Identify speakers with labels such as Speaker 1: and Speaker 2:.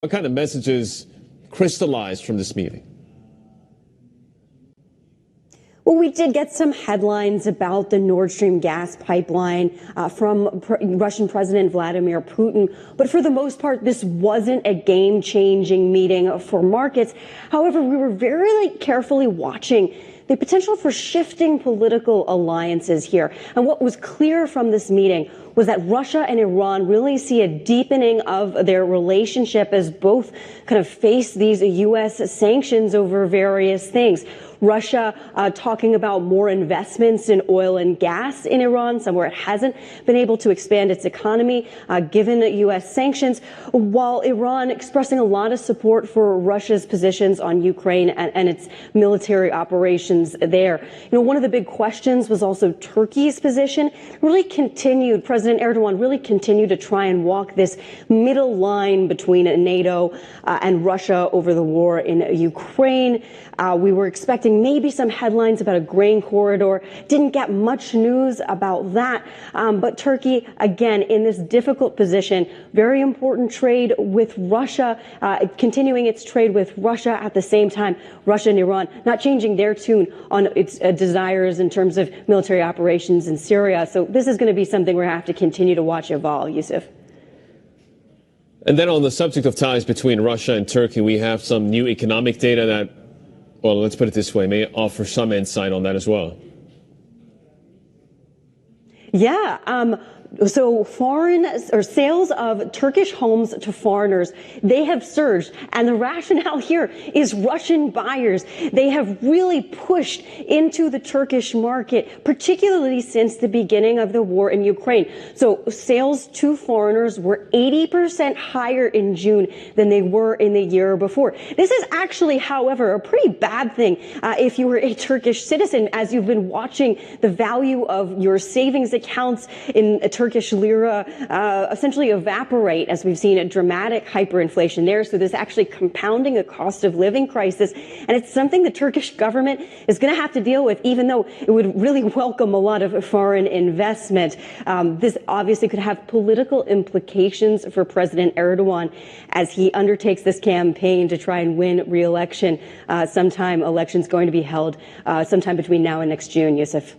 Speaker 1: What kind of messages crystallized from this meeting?
Speaker 2: Well, we did get some headlines about the Nord Stream gas pipeline from Russian President Vladimir Putin. But for the most part, this wasn't a game-changing meeting for markets. However, we were very carefully watching the potential for shifting political alliances here. And what was clear from this meeting was that Russia and Iran really see a deepening of their relationship as both kind of face these U.S. sanctions over various things. Russia talking about more investments in oil and gas in Iran, somewhere it hasn't been able to expand its economy given U.S. sanctions, while Iran expressing a lot of support for Russia's positions on Ukraine and its military operations there. You know, one of the big questions was also Turkey's position. President Erdogan really continued to try and walk this middle line between NATO and Russia over the war in Ukraine. We were expecting maybe some headlines about a grain corridor. Didn't get much news about that. But Turkey, again, in this difficult position, very important trade with Russia, continuing its trade with Russia at the same time. Russia and Iran not changing their tune on its desires in terms of military operations in Syria. So this is going to be something we're going to have to continue to watch evolve, Yusuf.
Speaker 1: And then on the subject of ties between Russia and Turkey, we have some new economic data that, well, let's put it this way, may offer some insight on that as well.
Speaker 2: Yeah. So sales of Turkish homes to foreigners, they have surged. And the rationale here is Russian buyers. They have really pushed into the Turkish market, particularly since the beginning of the war in Ukraine. So sales to foreigners were 80% higher in June than they were in the year before. This is actually, however, a pretty bad thing if you were a Turkish citizen, as you've been watching the value of your savings accounts in Turkish lira essentially evaporate, as we've seen a dramatic hyperinflation there. So there's actually compounding a cost of living crisis. And it's something the Turkish government is going to have to deal with, even though it would really welcome a lot of foreign investment. This obviously could have political implications for President Erdogan as he undertakes this campaign to try and win re-election. Election's going to be held sometime between now and next June, Yusuf.